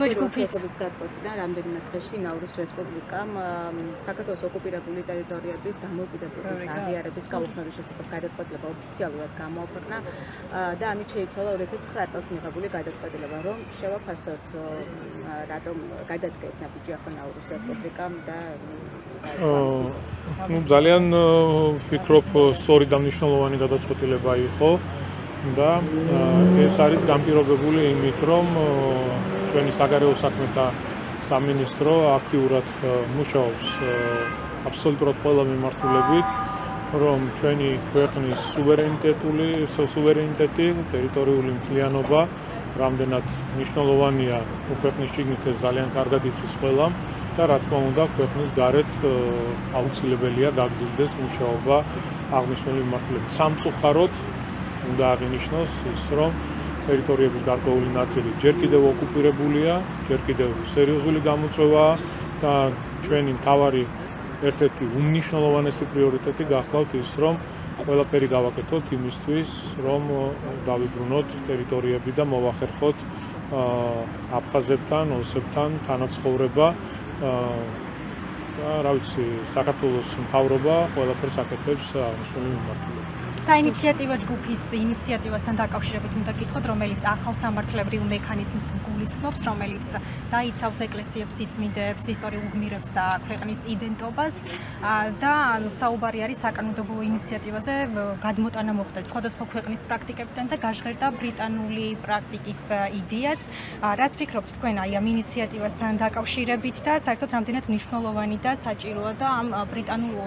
ჯგუფის გაწყვეტიდან რამდენიმე დღეში ნაურუს რესპუბლიკამ საქართველოს ოკუპირებული ტერიტორიების დამოუკიდებლობის აღიარების გაუქმების შესახებ გადაწყვეტილება ოფიციალურად გამოაქვეყნა და ამით შეიცვალა 2009 წელს მიღებული გადაწყვეტილება, რომ შევაფასოთ რატომ გადადგა ეს ნაბიჯი ახლა ნაურუს რესპუბლიკამ და ძალიან ვფიქრობ, სწორი და მნიშვნელოვანი გადაწყვეტილება იყო და ეს არის განპირობებული იმით, რომ ჩვენი საგარეო საქმეთა სამინისტრო აქტიურად მუშაობს აბსოლუტურად ყველა მიმართულებით, რომ ჩვენი ქვეყნის სუვერენიტეტი, ტერიტორიული მთლიანობა რამდენად მნიშვნელოვანია ქვეყნის შიგნით ეს ძალიან კარგად იცის ყველამ და რა თქმა უნდა ქვეყნის გარეთ აუცილებელია გაგრძელდეს მუშაობა აღნიშნული მიმართულებით. სამწუხაროდ უნდა აღინიშნოს ის, რომ ტერიტორიების გარკვეული ნაწილი ჯერ კიდევ ოკუპირებულია, ჯერ კიდევ სერიოზული გამოწვევაა და ჩვენი მთავარი ერთ-ერთი უმნიშვნელოვანესი პრიორიტეტი გახლავთ ის, რომ ყველაფერი გავაკეთოთ იმისთვის, რომ დავიბრუნოთ ტერიტორიები და მოვახერხოთ აფხაზებთან, ოსებთან თანაცხოვრება და რა ვიცი, საქართველოს მთავრობა ყველაფერს აკეთებს აღნიშნული მიმართულებით. საინიციატივო ჯგუფის ინიციატივასთან დაკავშირებით უნდა გითხოთ, რომელიც ახალ სამართლებრივ მექანიზმს გულისხმობს, რომელიც დაიცავს ეკლესიებს, სიწმინდეებს, ისტორიულ გმირებს და ქვეყნის იდენტობას და საუბარი არის საკანონმდებლო ინიციატივაზე გადმოტანა მოხდეს სხვადასხვა ქვეყნის პრაქტიკებიდან და გაჟღერდა ბრიტანული პრაქტიკის იდეაც. რას ფიქრობთ თქვენ აი ამ ინიციატივასთან დაკავშირებით და საერთოდ რამდენად მნიშვნელოვანი და საჭიროა და ამ ბრიტანულ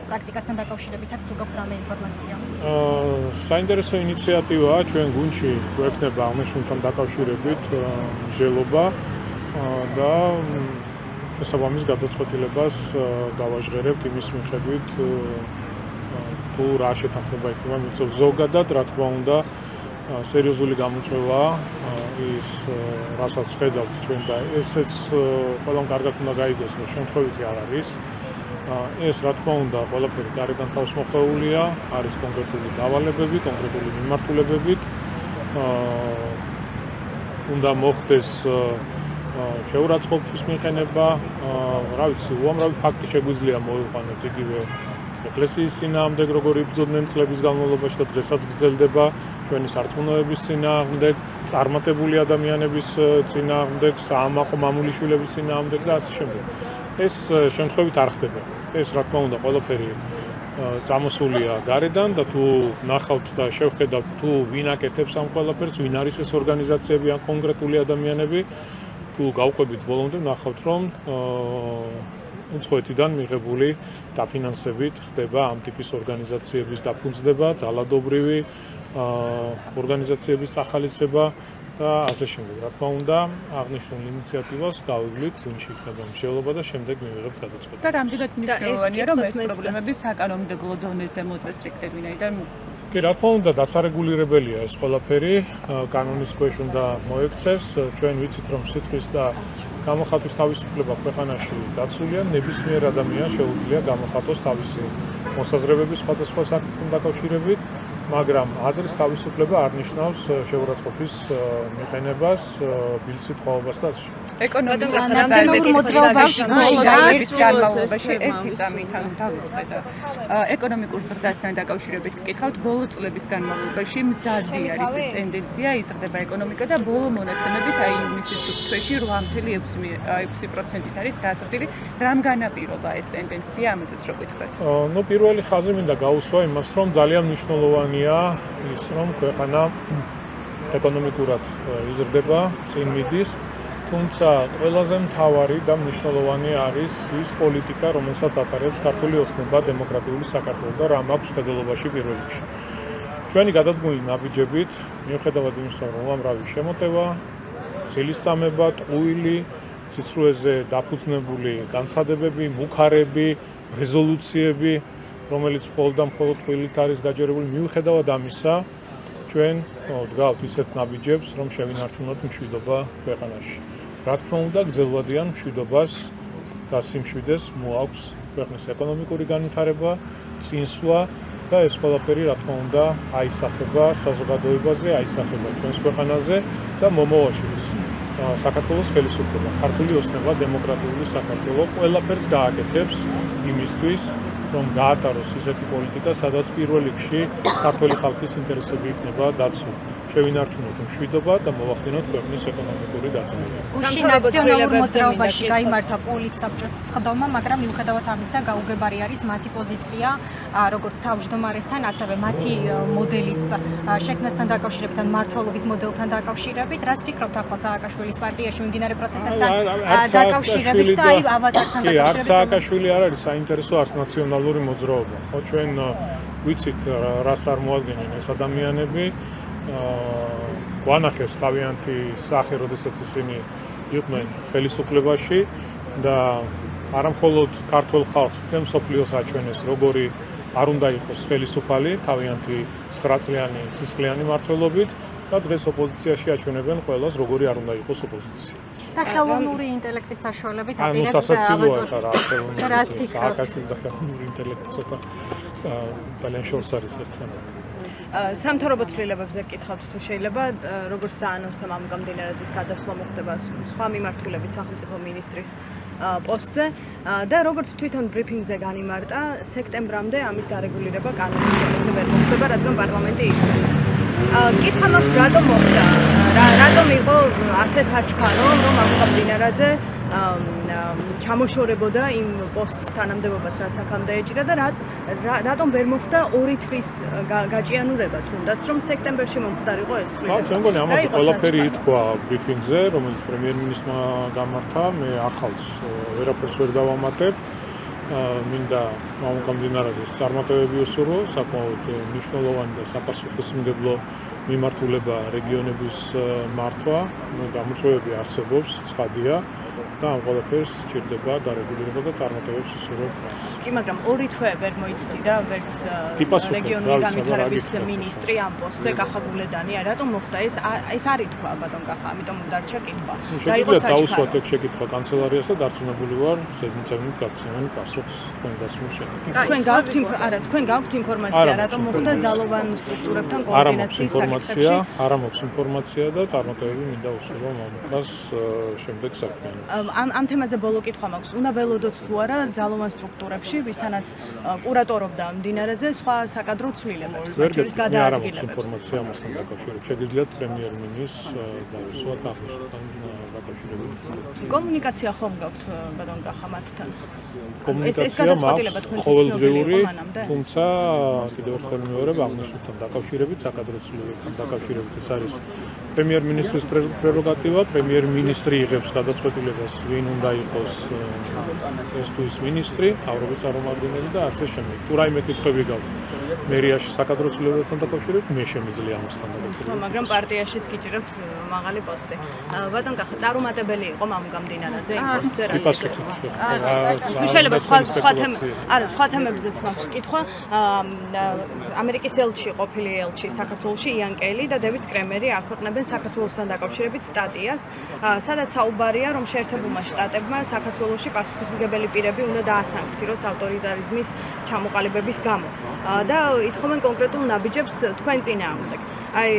პრაქტიკასთან დაკავშირებითაც ვგაქვთ რამე ინფორმაცია? საინტერესო ინიციატივაა ჩვენ გუნდში გვექნება აღნიშნულთან დაკავშირებით მსჯელობა და შესაბამის გადაწყვეტილებას გავაჟღერებთ იმის მიხედვით თუ რა შეთანხმება იქნება მიწევს. ზოგადად რა თქმა უნდა სერიოზული გამოწვევაა ის რასაც ხედავთ ჩვენ და ესეც ყველამ კარგად უნდა გაიგოს, რომ შემთხვევითი არ არის. ეს რა თქმა უნდა ყველაფერი გარედან თავს მოხეულია, არის კონკრეტული დავალებები, კონკრეტული მიმართულებებით. უნდა მოხდეს შეურაცხყოფის მიყენება, რა ვიცი, უამრავი ფაქტი შეგვიძლია მოვიყვანოთ იგივე ეკლესიის წინააღმდეგ, როგორ იბრძოდნენ წლების განმავლობაში და დღესაც გრძელდება ჩვენი სარწმუნოების წინააღმდეგ, წარმატებული ადამიანების წინააღმდეგ, საამაყო მამულიშვილების წინააღმდეგ და ასე შემდეგ. ეს შემთხვევით არ ხდება. ეს რა თქმა უნდა ყველაფერი წამოსულია გარედან და თუ ნახავთ და შევხედავთ თუ ვინ აკეთებს ამ ყველაფერს, ვინ არის ეს ორგანიზაციები ან კონკრეტული ადამიანები, თუ გავყვებით ბოლომდე ნახავთ, რომ უცხოეთიდან მიღებული დაფინანსებით ხდება ამ ტიპის ორგანიზაციების დაფუძნება, ძალადობრივი ორგანიზაციების სახალისება და ასე შემდეგ. რა თქმა უნდა, აღნიშნულ ინიციატივას გავიგლით, გუნდში იქნება მსჯელობა და შემდეგ მივიღებთ გადაწყვეტილებას. და რამდენად მნიშვნელოვანია, რომ ეს პრობლემები საკანონმდებლო დონეზე მოწესრიგდებინა და კი, რა თქმა უნდა, დასარეგულირებელია ეს ყველაფერი, კანონის ქვეშ უნდა მოექცეს. ჩვენ ვიცით, რომ სიტყვის და გამოხატვის თავისუფლება ქვეყანაში დაცულია, ნებისმიერ ადამიანს შეუძლია გამოხატოს თავისი მოსაზრებები სხვადასხვა საკითხთან დაკავშირებით. მაგრამ აზრის თავისუფლება არ ნიშნავს შეურაცხყოფის მიყენებას, ბილსიტყვაობას და ასე შემდეგ. ეკონომიკურ მოძრაობაში განმავლობაში ერთი წამით ანუ დავიწყე და ეკონომიკურ ზრდასთან დაკავშირებით გკითხავთ, ბოლო წლების განმავლობაში მზარდი არის ეს ტენდენცია, იზრდება ეკონომიკა და ბოლო მონაცემებით აი ივნისის თვეში 8.6% არის გაზრდილი. რამ განაპირობა ეს ტენდენცია, ამაზეც რო გითხრათ? ნუ პირველი ხაზი მინდა გაუსვა იმას, რომ ძალიან მნიშვნელოვანია ის, რომ ქვეყანა ეკონომიკურად იზრდება, წინ მიდის. თუმცა ყველაზე მთავარი და მნიშვნელოვანი არის ის პოლიტიკა, რომელსაც ატარებს ქართული ოცნება დემოკრატიული საქართველოს და რა მაქვს ხედელობაში პირველ რიგში. ჩვენი გადადგმული ნაბიჯებით, მიუხედავად იმისა, რომ უამრავი შემოტევა, ცილისწამება, ტყუილი, სიცრუეზე დაფუძნებული განცხადებები, მუქარები, რეზოლუციები, რომელიც მხოლოდ და მხოლოდ ტყუილით არის გაჯერებული, მიუხედავად ამისა, ჩვენ ვდგავთ ისეთ ნაბიჯებს, რომ შევინარჩუნოთ მშვიდობა ქვეყანაში. რა თქმა უნდა, გრძელვადიან მშვიდობას და სიმშვიდეს მოაქვს ქვეყნის ეკონომიკური განვითარება, წინსვლა და ეს ყველაფერი რა თქმა უნდა აისახება საზოგადოებაზე, აისახება ჩვენს ქვეყანაზე და მომავალშიც. საქართველოს ხელისუფლება, ქართული ოცნება, დემოკრატიული საქართველო ყველაფერს გააკეთებს იმისთვის, რომ გაატაროს ისეთი პოლიტიკა, სადაც პირველ რიგში ქართული ხალხის ინტერესები იქნება დაცული. შევინარჩუნოთ მშვიდობა და მოვახდინოთ ქვეყნის ეკონომიკური დაცლება. გუშინ ნაციონალურ მოძრაობაში გაიმართა პოლიტსაბჭოს სხდომა, მაგრამ მიუხედავად ამისა, გაუგებარი არის მათი პოზიცია, როგორც თავმჯდომარესთან, ასევე მათი მოდელის შექმნასთან დაკავშირებით, ან მმართველობის მოდელთან დაკავშირებით. რას ფიქრობთ ახლა სააკაშვილის პარტიაში მიმდინარე პროცესებთან დაკავშირებით და აი ავატართან დაკავშირებით? დაკავშირებით? სააკაშვილი არ არის საინტერესო არც ნაციონალური მოძრაობა. ხო, ჩვენ ვიცით რას წარმოადგენენ ეს ადამიანები. ვანახეს თავიანთი სახე, როდესაც ისინი იყვნენ ხელისუფლებაში და არა მხოლოდ ქართულ ხალხს, მთელ მსოფლიოს აჩვენეს, როგორი არ უნდა იყოს ხელისუფალი თავიანთი 9 წლიანი სისხლიანი მმართველობით და დღეს ოპოზიციაში აჩვენებენ ყველას, როგორი არ უნდა იყოს ოპოზიცია. და ხელოვნური ინტელექტის საშუალებით ანუ აპირებს სასაცილოა რა ხელოვნური. რას ფიქრობთ? სააკაშვილი და ხელოვნური ინტელექტი ცოტა ძალიან შორს არის ერთმანეთთან. სამთავრობო ცვლილებებზე გკითხავთ თუ შეიძლება როგორც დაანონსდა მამუკა მდინარაძის გადასვლა მოხდება სხვა მიმართულებით სახელმწიფო მინისტრის პოსტზე და როგორც თვითონ ბრიფინგზე განიმარტა სექტემბრამდე ამის დარეგულირება კანონის დონეზე ვერ მოხდება, რადგან პარლამენტი ისწავლებს. კითხვა მაქვს რატომ მოხდა? რატომ იყო ასე საჩქარო, რომ მამუკა მდინარაძე ჩამოშორებოდა იმ პოსტს თანამდებობას, რაც აქამდე ეჭირა და რატომ ვერ მოხდა 2 თვის გაჭიანურება თუნდაც, რომ სექტემბერში მომხდარიყო ეს ცვლილება. მე მგონი ამაზე ყველაფერი ითქვა ბრიფინგზე, რომელიც პრემიერ-მინისტრმა გამართა, მე ახალს ვერაფერს ვერ დავამატებ. მინდა მამუკა მდინარაძეს წარმატებები უსურვო, საკმაოდ მნიშვნელოვანი და საპასუხისმგებლო მიმართულება რეგიონების მართვა, გამოწვევები არსებობს, ცხადია და ამ ყველაფერს სჭირდება დარეგულირება და წარმატებებს უსურვებ მას. კი, მაგრამ 2 თვე ვერ მოიცდიდა ვერც რეგიონული განვითარების მინისტრი ამ პოსტზე კახა გულედანი, რატომ მოხდა ეს არ ითქვა ბატონ კახა, ამიტომ დარჩა კითხვა. შეიძლება დაუსვათ ეგ შეკითხვა კანცელარიას და დარწმუნებული ვარ, ზედმიწევნით გაგცემენ პასუხს თქვენ დასმულ შეკითხვას. თქვენ გაქვთ ინფორმაცია, რატომ მოხდა ძალოვან სტრუქტურებთან კოორდინაციის საკითხებში? არა მაქვს ინფორმაცია და წარმატებები მინდა უსურვო მამუკას შემდეგ საქმიანობას. ამ თემაზე ბოლო კითხვა მაქვს. უნდა ველოდოთ თუ არა ძალოვან სტრუქტურებში, ვისთანაც კურატორობდა მდინარაძე სხვა საკადრო ცვლილებებს, ვერგეთ გადაადგილებებს. ინფორმაცია ამასთან დაკავშირებით. შეგიძლიათ პრემიერ-მინისტრს დავუსვათ აღმოსავლთან დაკავშირებით. კომუნიკაცია ხომ გაქვთ ბატონ კახა მათთან? კომუნიკაცია მაქვს ყოველდღიური, თუმცა კიდევ ერთხელ მეორე აღნიშნულთან დაკავშირებით, საკადრო ცვლილებებთან დაკავშირებით ეს არის პრემიერ-მინისტრის პრეროგატივა. პრემიერ-მინისტრი იღებს გადაწყვეტილებას, ვინ უნდა იყოს ეს თუ ის მინისტრი, მთავრობის წარმომადგენელი და ასე შემდეგ. თუ რაიმე კითხვები გაქვთ მერიაში საკადრო ცვლილებებთან დაკავშირებით, მე შემიძლია ამასთან დაკავშირებით. მაგრამ პარტიაშიც გიჭირებთ მაღალი პოსტი. ბატონ კახა, წარუმატებელი იყო მამუკა მდინარაძე იმ პოსტზე რა თუ შეიძლება სხვა თემებზეც მაქვს კითხვა. ამერიკის ელჩი, ყოფილი ელჩი საქართველოში იან კელი და დევიდ კრემერი აქვეყნებენ საქართველოსთან დაკავშირებით სტატიას, სადაც საუბარია, რომ შეერთებულმა შტატებმა საქართველოში პასუხისმგებელი პირები უნდა დაასანქციროს ავტორიტარიზმის ჩამოყალიბების გამო და ითხოვენ კონკრეტულ ნაბიჯებს თქვენ წინააღმდეგ. აი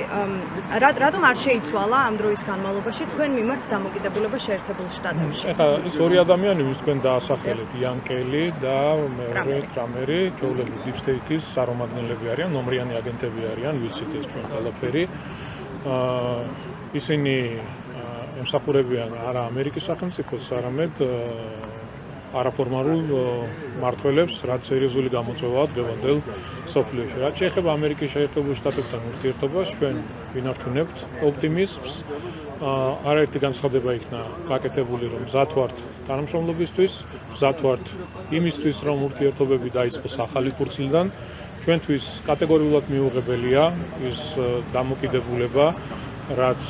რატომ არ შეიცვალა ამ დროის განმავლობაში თქვენ მიმართ დამოკიდებულება შეერთებულ შტატებში? ეხლა ის ორი ადამიანი, ვის თქვენ დაასახელეთ, იან კელი და მეორე კრამერი, ჯოულები დიპ სტეიტის წარმომადგენლები არიან, ნომრიანი აგენტები არიან, ვიცით ეს ჩვენ ყველაფერი. ისინი ემსახურებიან არა ამერიკის სახელმწიფოს, არამედ არაფორმალურ მმართველებს, რაც სერიოზული გამოწვევაა დღევანდელ სოფლიოში. რაც შეეხება ამერიკის შეერთებულ შტატებთან ურთიერთობას, ჩვენ ვინარჩუნებთ ოპტიმიზმს. არაერთი განცხადება იქნა გაკეთებული, რომ მზად ვართ თანამშრომლობისთვის, მზად ვართ იმისთვის, რომ ურთიერთობები დაიწყოს ახალი ფურცლიდან. ჩვენთვის კატეგორიულად მიუღებელია ის დამოკიდებულება, რაც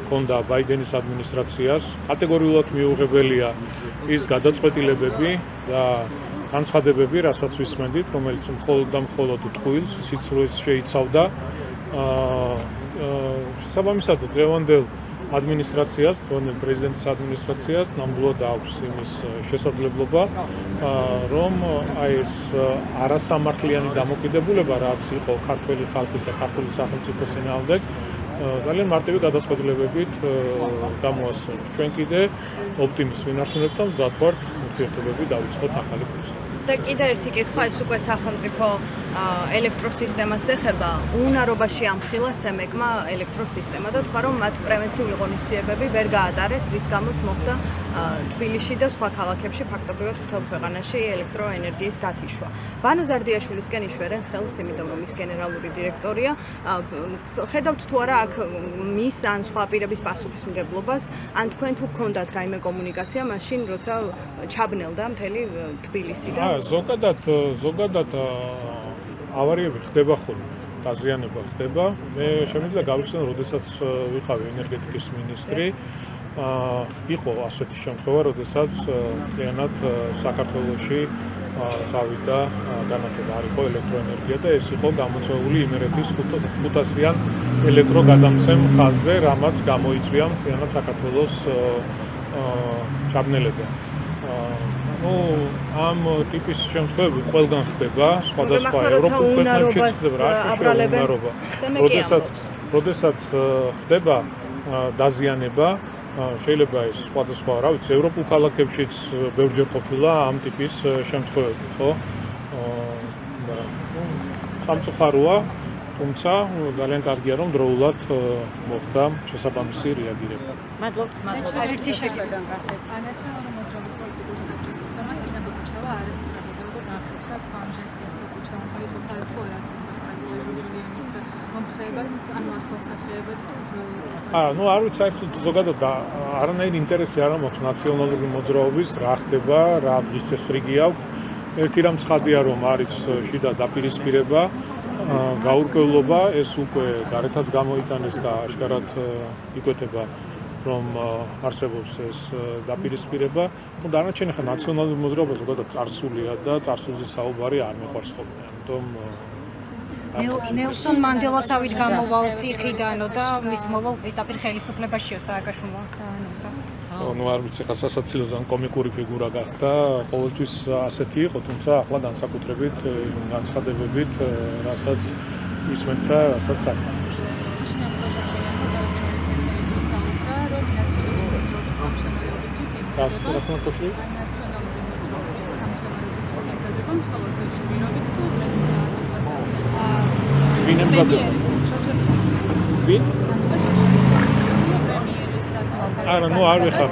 ჰქონდა ბაიდენის ადმინისტრაციას. კატეგორიულად მიუღებელია ის გადაწყვეტილებები და განცხადებები, რასაც ვისმენდით, რომელიც მხოლოდ და მხოლოდ ტყუილს, სიცრუეს შეიცავდა. შესაბამისად, დღევანდელ ადმინისტრაციას, დღევანდელ პრეზიდენტის ადმინისტრაციას ნამდვილად აქვს იმის შესაძლებლობა, რომ აი ეს არასამართლიანი დამოკიდებულება, რაც იყო ქართველი ხალხის და ქართული სახელმწიფოს წინააღმდეგ, ძალიან მარტივი გადაწყვეტილებებით გამოასწორეთ. ჩვენ კიდე ოპტიმიზმს ვინარჩუნებთ და მზად ვართ ურთიერთობები დავიწყოთ ახალი კურსით. და კიდე ერთი კითხვა, ეს უკვე სახელმწიფო ელექტროსისტემას ეხება, უნარობაში ამხილა სემეკმა ელექტროსისტემა და თქვა, რომ მათ პრევენციული ღონისძიებები ვერ გაატარეს, რის გამოც მოხდა თბილისში და სხვა ქალაქებში ფაქტობრივად მთელ ქვეყანაში ელექტროენერგიის გათიშვა. ვანო ზარდიაშვილისკენ იშვერენ ხელს, იმიტომ რომ ის გენერალური დირექტორია. ხედავთ თუ არა აქ მის ან სხვა პირების პასუხისმგებლობას, ან თქვენ თუ გქონდათ რაიმე კომუნიკაცია მაშინ, როცა ჩაბნელდა მთელი თბილისი და ზოგადად ავარიები ხდება ხოლმე, დაზიანება ხდება. მე შემიძლია გავიხსენო, როდესაც ვიყავი ენერგეტიკის მინისტრი, იყო ასეთი შემთხვევა, როდესაც მთლიანად საქართველოში წავიდა განათება, არ იყო ელექტროენერგია და ეს იყო გამოწვეული იმერეთის 500-იან ელექტროგადამცემ ხაზზე, რამაც გამოიწვია მთლიანად საქართველოს ჩაბნელება. ამ ტიპის შემთხვევები ყველგან ხდება, სხვადასხვა ევროპულ ქვეყნებში ხდება აბრალებენ. როდესაც ხდება დაზიანება, შეიძლება ეს სხვადასხვა, რა ვიცი, ევროპულ ქალაქებშიც ბევრჯერ ყოფილა ამ ტიპის შემთხვევები, ხო? სამწუხაროა, თუმცა ძალიან კარგია, რომ დროულად მოხდა შესაბამისი რეაგირება. მადლობთ. ერთი შეკითხვა ანაციონალური მოძრაობის პოლიტიკური საბჭოს დამას წინამდე კუჩავა არის წრებოდა, როგორ ნახევთ, რა ამ ჟესტი კუჩავა მოიწოდა თუ არა ჟურნალისტის მომხრეებად, ანუ ახალსახლებად ნუ არ ვიცი, საერთოდ ზოგადად არანაირი ინტერესი არ მაქვს ნაციონალური მოძრაობის, რა ხდება, რა დღის წესრიგი აქვს. ერთი რამ ცხადია, რომ არის შიდა დაპირისპირება, გაურკვევლობა, ეს უკვე გარეთაც გამოიტანეს და აშკარად იკვეთება, რომ არსებობს ეს დაპირისპირება. დანარჩენი ხა ნაციონალური მოძრაობა ზოგადად წარსულია და წარსულზე საუბარი არ მეყვარს ხოლმე. ამიტომ ნელსონ მანდელას ავით გამოვალ ციხიდანო და მის მოვალ პირდაპირ ხელისუფლებაშიო სააკაშვილო დაანონსა. ნუ არ ვიცი, ხა სასაცილო ან კომიკური ფიგურა გახდა, ყოველთვის ასეთი იყო, თუმცა ახლა განსაკუთრებით განცხადებებით, რასაც ისმენთ და რასაც აკეთებს. არა, ნუ არ ვიხარ,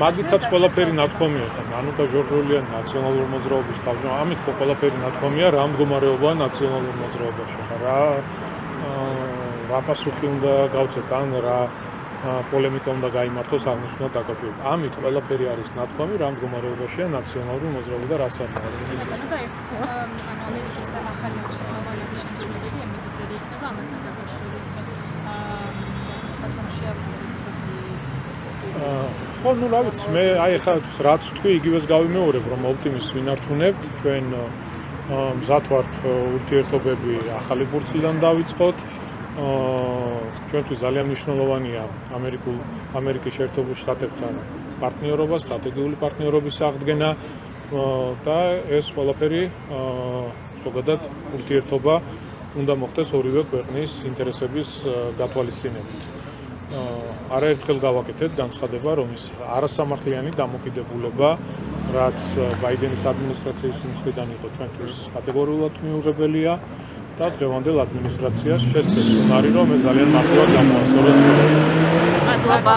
მაგითაც ყველაფერი ნათქვამია ხა, მანუკა ჟორჟოლიანი ნაციონალური მოძრაობის თავში, ამით ხო ყველაფერი ნათქვამია, რა მდგომარეობაა ნაციონალურ მოძრაობაში ხა, რა პასუხი უნდა გავცეთ, ან რა პოლემიკა უნდა გაიმართოს აღნიშნულ დაკავშირებით. ამით ყველაფერი არის ნათქვამი, რა მდგომარეობაშია ნაციონალური მოძრაობა და რას არის. და ერთი თემა, ანუ ამერიკის ახალი არჩევის მოვალეობის შემცვლელი ემედიზერი იქნება ამასთან დაკავშირებით. ხო, ნუ რა ვიცი, მე აი ხა რაც თქვი, იგივეს გავიმეორებ, რომ ოპტიმიზმს ვინარჩუნებთ, ჩვენ მზად ვართ ურთიერთობები ახალი ფურცლიდან დავიწყოთ. ჩვენთვის ძალიან მნიშვნელოვანია ამერიკის შეერთებულ შტატებთან პარტნიორობა, სტრატეგიული პარტნიორობის აღდგენა და ეს ყველაფერი ზოგადად ურთიერთობა უნდა მოხდეს ორივე ქვეყნის ინტერესების გათვალისწინებით. არაერთხელ გავაკეთეთ განცხადება, რომ ის არასამართლიანი დამოკიდებულება, რაც ბაიდენის ადმინისტრაციის მხრიდან იყო ჩვენთვის კატეგორიულად მიუღებელია და დღევანდელ ადმინისტრაციას შესწევს უნარი, რომ ეს ძალიან მარტივად გამოასწოროს. მადლობა.